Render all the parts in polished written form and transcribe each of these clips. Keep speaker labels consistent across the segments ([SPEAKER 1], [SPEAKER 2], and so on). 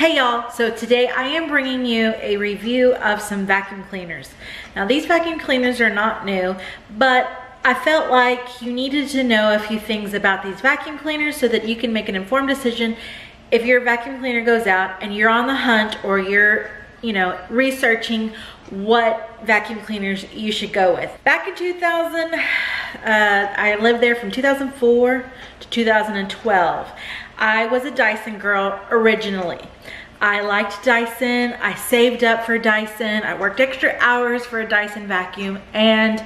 [SPEAKER 1] Hey y'all, so today I am bringing you a review of some vacuum cleaners. Now these vacuum cleaners are not new, but I felt like you needed to know a few things about these vacuum cleaners so that you can make an informed decision if your vacuum cleaner goes out and you're on the hunt or you're, researching what vacuum cleaners you should go with. Back in 2000, I lived there from 2004 to 2012. I was a Dyson girl originally. I liked Dyson, I saved up for Dyson, I worked extra hours for a Dyson vacuum, and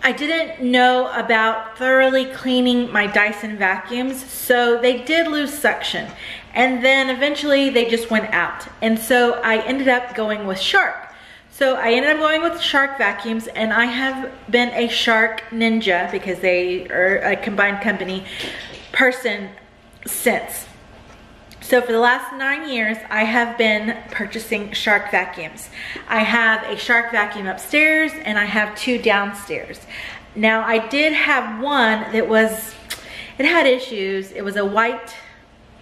[SPEAKER 1] I didn't know about thoroughly cleaning my Dyson vacuums, so they did lose suction. And then eventually they just went out. And so I ended up going with Shark. So I ended up going with Shark vacuums, and I have been a Shark Ninja, because they are a combined company, person since. So for the last 9 years, I have been purchasing Shark vacuums. I have a Shark vacuum upstairs and I have 2 downstairs. Now I did have one that it had issues. It was a white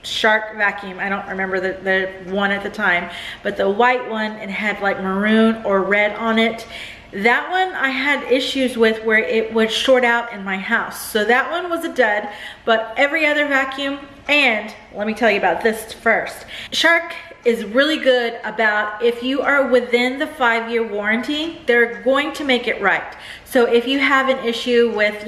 [SPEAKER 1] Shark vacuum. I don't remember the one at the time, but the white one, it had like maroon or red on it. That one I had issues with where it would short out in my house. So that one was a dud, but every other vacuum, and let me tell you about this first. Shark is really good about if you are within the 5-year warranty, they're going to make it right. So if you have an issue with,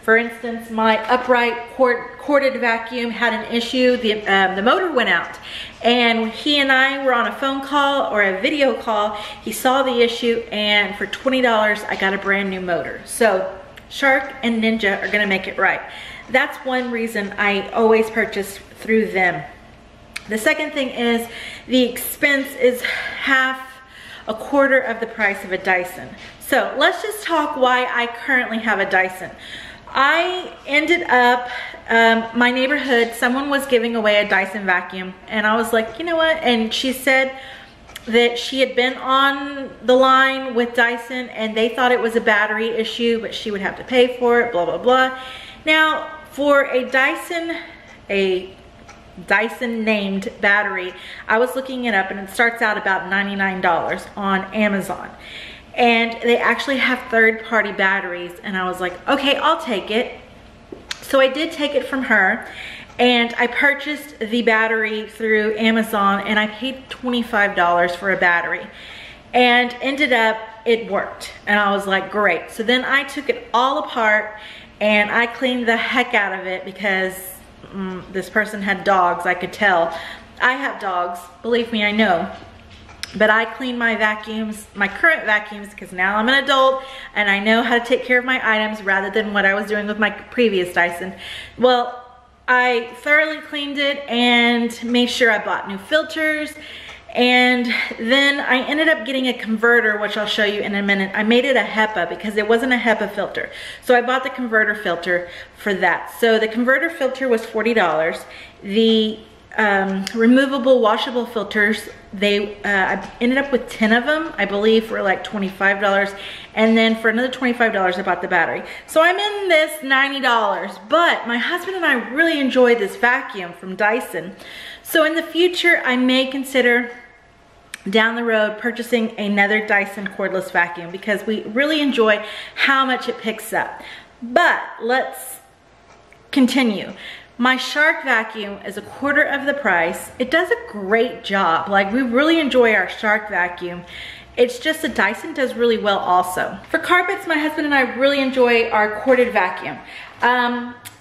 [SPEAKER 1] for instance, my upright corded vacuum had an issue, the motor went out. And he and I were on a phone call or a video call. He saw the issue, and for $20, I got a brand new motor. So Shark and Ninja are gonna make it right. That's one reason I always purchase through them. The second thing is the expense is a quarter of the price of a Dyson. So let's just talk why I currently have a Dyson. I ended up, my neighborhood, someone was giving away a Dyson vacuum, and I was like, you know what? And she said that she had been on the line with Dyson and they thought it was a battery issue, but she would have to pay for it, blah, blah, blah. Now, for a Dyson named battery, I was looking it up and it starts out about $99 on Amazon. And they actually have third-party batteries, and I was like, okay, I'll take it. So I did take it from her, and I purchased the battery through Amazon, and I paid $25 for a battery. And ended up, it worked. And I was like, great. So then I took it all apart, and I cleaned the heck out of it because this person had dogs, I could tell. I have dogs, believe me, I know. But I clean my vacuums, my current vacuums, because now I'm an adult and I know how to take care of my items rather than what I was doing with my previous Dyson. Well, I thoroughly cleaned it and made sure I bought new filters. And then I ended up getting a converter, which I'll show you in a minute. I made it a HEPA because it wasn't a HEPA filter. So I bought the converter filter for that. So the converter filter was $40. The removable washable filters, I ended up with 10 of them, I believe, for like $25. And then for another $25, I bought the battery. So I'm in this $90, but my husband and I really enjoy this vacuum from Dyson. So in the future, I may consider down the road purchasing another Dyson cordless vacuum because we really enjoy how much it picks up. But let's continue. My Shark vacuum is a quarter of the price. It does a great job. Like, we really enjoy our Shark vacuum. It's just the Dyson does really well also. For carpets, my husband and I really enjoy our corded vacuum.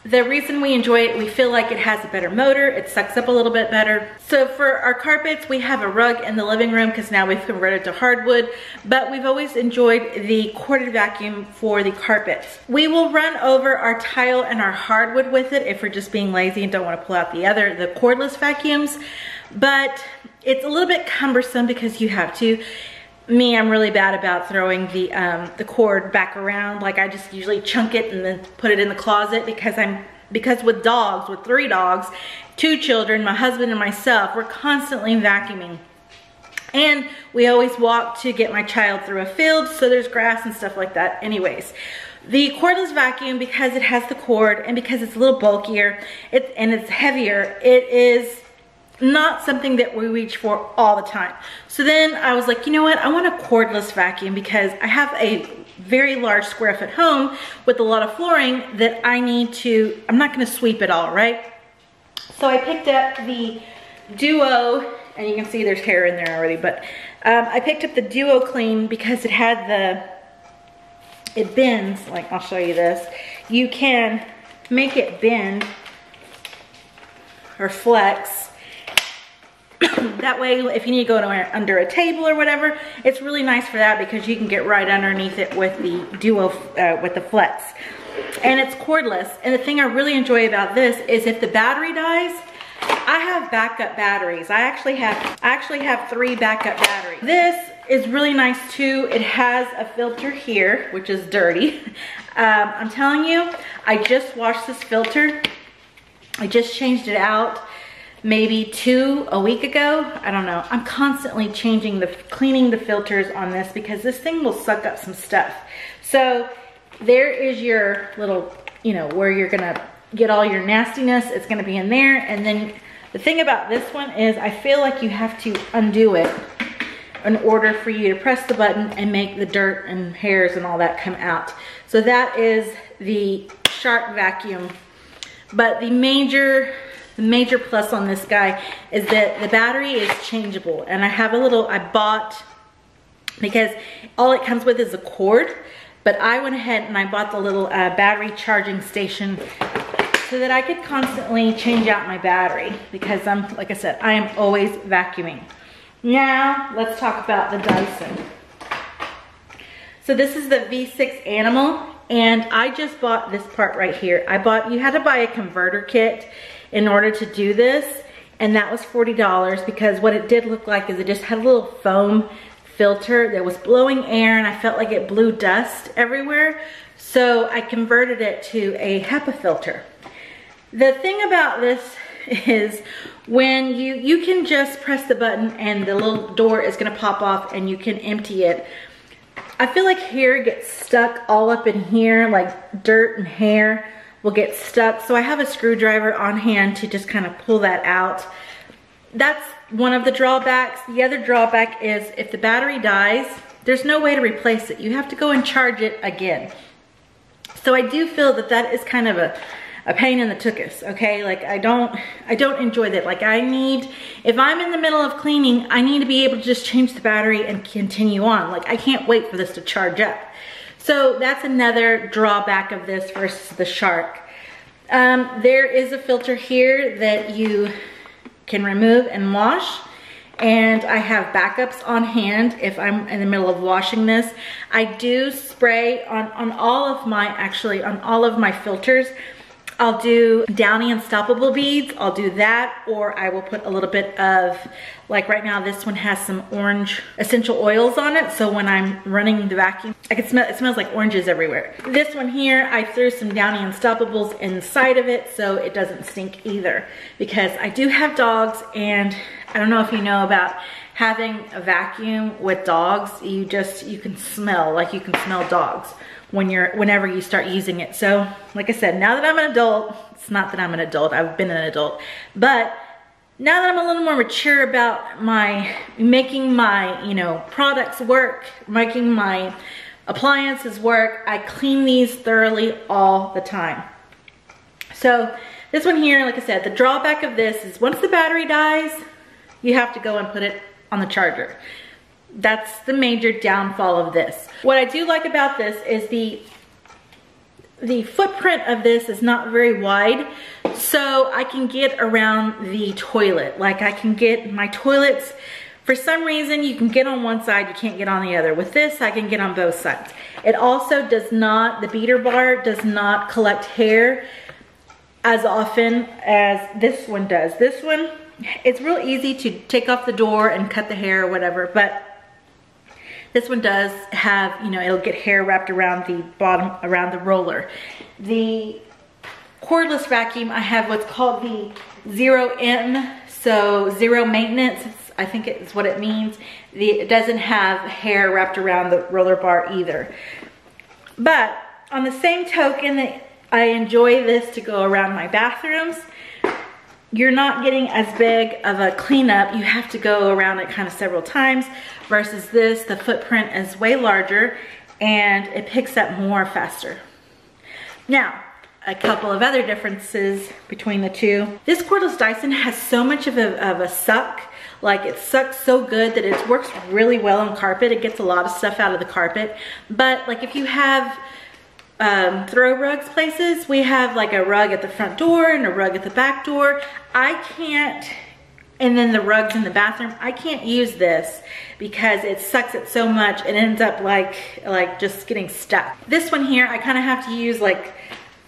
[SPEAKER 1] The reason we enjoy it, we feel like it has a better motor, it sucks up a little bit better. So for our carpets, we have a rug in the living room because now we've converted to hardwood, but we've always enjoyed the corded vacuum for the carpets. We will run over our tile and our hardwood with it if we're just being lazy and don't want to pull out the cordless vacuums, but it's a little bit cumbersome because you have to. I'm really bad about throwing the cord back around. Like, I just usually chunk it and then put it in the closet because with dogs, with 3 dogs, 2 children, my husband and myself, we're constantly vacuuming. And we always walk to get my child through a field, so there's grass and stuff like that. Anyways, the cordless vacuum, because it has the cord and because it's a little bulkier and it's heavier, it is not something that we reach for all the time. So then I was like, you know what? I want a cordless vacuum because I have a very large square foot home with a lot of flooring that I need to, I'm not gonna sweep it all, right? So I picked up the Duo, and you can see there's hair in there already, but I picked up the DuoClean because it had it bends, like I'll show you this. You can make it bend or flex. That way, if you need to go under a table or whatever, it's really nice for that because you can get right underneath it with the Duo, with the Flex. And it's cordless. And the thing I really enjoy about this is if the battery dies, I have backup batteries. I actually have 3 backup batteries. This is really nice too. It has a filter here, which is dirty. I'm telling you, I just washed this filter. I just changed it out maybe a week ago. I don't know. I'm constantly cleaning the filters on this because this thing will suck up some stuff. So there is your little, you know, where you're gonna get all your nastiness. It's gonna be in there. And then the thing about this one is I feel like you have to undo it in order for you to press the button and make the dirt and hairs and all that come out. So that is the Shark vacuum. But the major plus on this guy is that the battery is changeable. And I have I bought, because all it comes with is a cord, but I went ahead and I bought the little battery charging station so that I could constantly change out my battery because like I said, I am always vacuuming. Now, let's talk about the Dyson. So this is the V6 Animal, and I just bought this part right here. You had to buy a converter kit in order to do this, and that was $40 because what it did look like is it just had a little foam filter that was blowing air, and I felt like it blew dust everywhere. So I converted it to a HEPA filter. The thing about this is when you can just press the button and the little door is gonna pop off and you can empty it. I feel like hair gets stuck all up in here, like dirt and hair will get stuck. So I have a screwdriver on hand to just kind of pull that out. That's one of the drawbacks. The other drawback is if the battery dies, there's no way to replace it. You have to go and charge it again. So I do feel that that is kind of a pain in the tuchus, okay? Like I don't enjoy that. Like if I'm in the middle of cleaning, I need to be able to just change the battery and continue on. Like I can't wait for this to charge up. So that's another drawback of this versus the Shark. There is a filter here that you can remove and wash. And I have backups on hand if I'm in the middle of washing this. I do spray on all of my filters. I'll do Downy Unstoppable beads. I'll do that, or I will put a little bit of, like right now, this one has some orange essential oils on it. So when I'm running the vacuum, I can smell, it smells like oranges everywhere. This one here, I threw some Downy Unstoppables inside of it so it doesn't stink either. Because I do have dogs, and I don't know if you know about having a vacuum with dogs. You can smell dogs whenever you start using it. So like I said, now that I'm an adult, it's not that I'm an adult, I've been an adult, but now that I'm a little more mature about making my products work, making my appliances work, I clean these thoroughly all the time. So this one here, like I said, the drawback of this is once the battery dies, you have to go and put it on the charger. That's the major downfall of this. What I do like about this is the footprint of this is not very wide, so I can get around the toilet. Like I can get my toilets, for some reason you can get on one side, you can't get on the other. With this, I can get on both sides. It also does not, the beater bar does not collect hair as often as this one does. This one, it's real easy to take off the door and cut the hair or whatever, but this one does have, it'll get hair wrapped around the bottom, around the roller. The cordless vacuum, I have what's called the 0M, so zero maintenance, I think it's what it means. It doesn't have hair wrapped around the roller bar either. But on the same token that I enjoy this to go around my bathrooms, you're not getting as big of a cleanup. You have to go around it kind of several times versus this, the footprint is way larger and it picks up more faster. Now, a couple of other differences between the two. This cordless Dyson has so much of a suck. Like it sucks so good that it works really well on carpet. It gets a lot of stuff out of the carpet. But like if you have throw rugs places, we have like a rug at the front door and a rug at the back door. I can't, and then the rugs in the bathroom, I can't use this because it sucks it so much. It ends up like just getting stuck. This one here, I kind of have to use like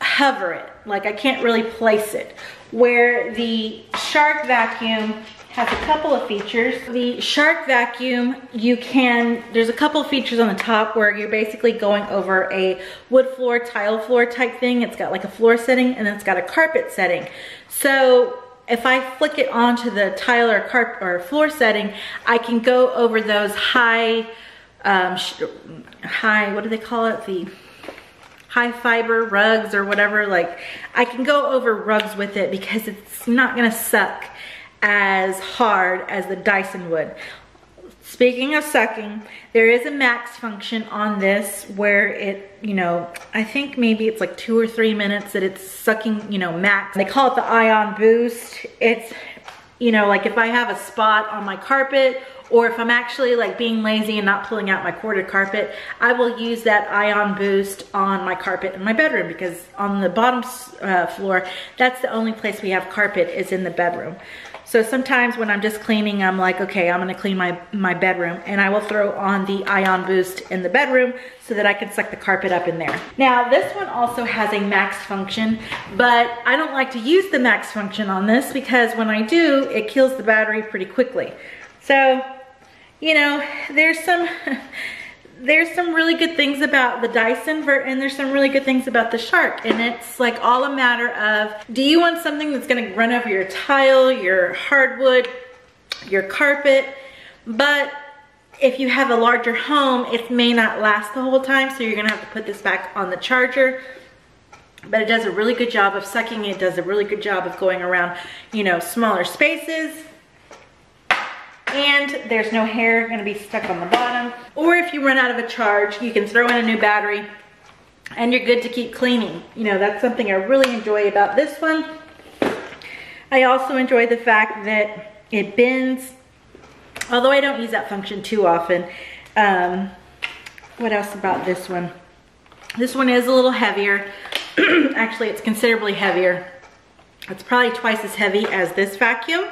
[SPEAKER 1] hover it. Like I can't really place it. Where the Shark vacuum has a couple of features. The Shark vacuum, there's a couple of features on the top where you're basically going over a wood floor, tile floor type thing. It's got like a floor setting and then it's got a carpet setting. So if I flick it onto the tile or carpet or floor setting, I can go over those high, what do they call it? The high fiber rugs or whatever. Like I can go over rugs with it because it's not gonna suck as hard as the Dyson would. Speaking of sucking, there is a max function on this where it, I think maybe it's like 2 or 3 minutes that it's sucking, max. They call it the ion boost. It's, like if I have a spot on my carpet or if I'm actually like being lazy and not pulling out my corded carpet, I will use that ion boost on my carpet in my bedroom because on the bottom floor, that's the only place we have carpet is in the bedroom. So sometimes when I'm just cleaning, I'm like, okay, I'm gonna clean my bedroom and I will throw on the ion boost in the bedroom so that I can suck the carpet up in there. Now this one also has a max function, but I don't like to use the max function on this because when I do, it kills the battery pretty quickly. So, there's some really good things about the Dyson and there's some really good things about the Shark, and it's like all a matter of, do you want something that's gonna run over your tile, your hardwood, your carpet? But if you have a larger home, it may not last the whole time, so you're gonna have to put this back on the charger. But it does a really good job of sucking. It does a really good job of going around, smaller spaces. And there's no hair gonna be stuck on the bottom. Or if you run out of a charge, you can throw in a new battery and you're good to keep cleaning. That's something I really enjoy about this one. I also enjoy the fact that it bends, although I don't use that function too often. What else about this one? This one is a little heavier. Actually, it's considerably heavier. It's probably twice as heavy as this vacuum,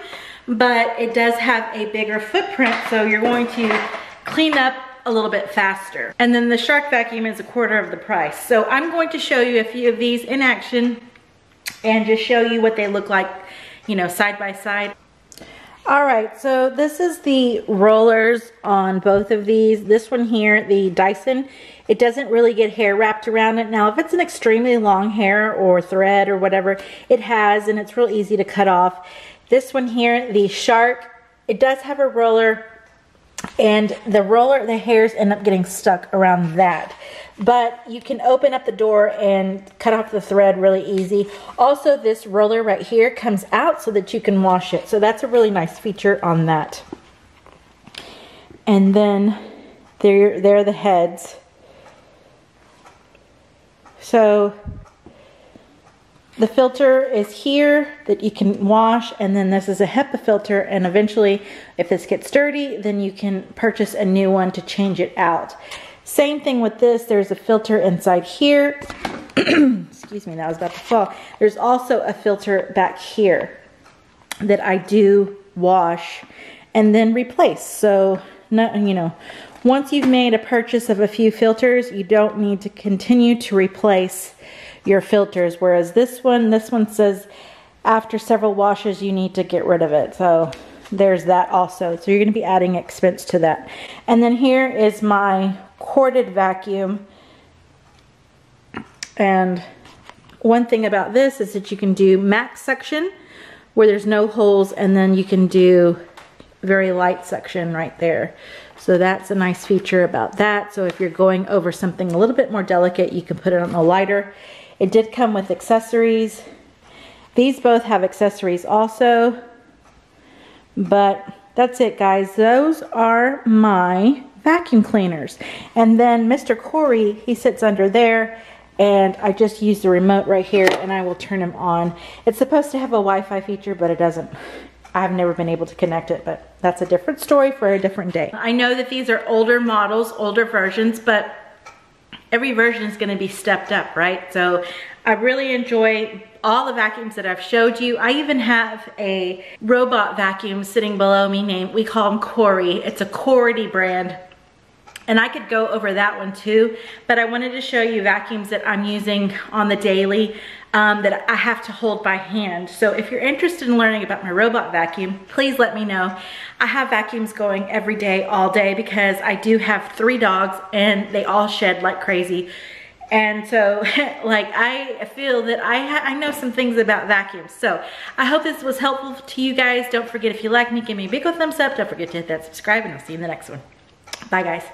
[SPEAKER 1] but it does have a bigger footprint, so you're going to clean up a little bit faster. And then the Shark vacuum is 1/4 of the price. So I'm going to show you a few of these in action and just show you what they look like, side by side. All right, so this is the rollers on both of these. This one here, the Dyson, it doesn't really get hair wrapped around it. Now, if it's an extremely long hair or thread or whatever, it has, and it's real easy to cut off. This one here, the Shark, it does have a roller, and the hairs end up getting stuck around that. But you can open up the door and cut off the thread really easy. Also, this roller right here comes out so that you can wash it. So that's a really nice feature on that. And then there are the heads. So the filter is here that you can wash, and then this is a HEPA filter, and eventually if this gets dirty, then you can purchase a new one to change it out. Same thing with this, there's a filter inside here. Excuse me, that was about to fall. There's also a filter back here that I do wash and then replace. So, once you've made a purchase of a few filters, you don't need to continue to replace your filters, whereas this one says after several washes you need to get rid of it. So there's that also. So you're going to be adding expense to that. And then here is my corded vacuum. And one thing about this is that you can do max suction where there's no holes, and then you can do very light suction right there. So that's a nice feature about that. So if you're going over something a little bit more delicate, you can put it on a lighter. It did come with accessories, These both have accessories also. But that's it, guys. Those are my vacuum cleaners. And then Mr. Corey, he sits under there, and I just use the remote right here and I will turn him on. It's supposed to have a Wi-Fi feature, but it doesn't. I've never been able to connect it, but that's a different story for a different day. I know that these are older models, older versions, but every version is going to be stepped up, right? So I really enjoy all the vacuums that I've showed you. I even have a robot vacuum sitting below me we call him Corey. It's a Cordy brand. And I could go over that one too, but I wanted to show you vacuums that I'm using on the daily that I have to hold by hand. So if you're interested in learning about my robot vacuum, please let me know. I have vacuums going every day, all day, because I do have 3 dogs and they all shed like crazy. And so like I feel that I know some things about vacuums. So I hope this was helpful to you guys. Don't forget, if you like me, give me a big old thumbs up. Don't forget to hit that subscribe, and I'll see you in the next one. Bye, guys.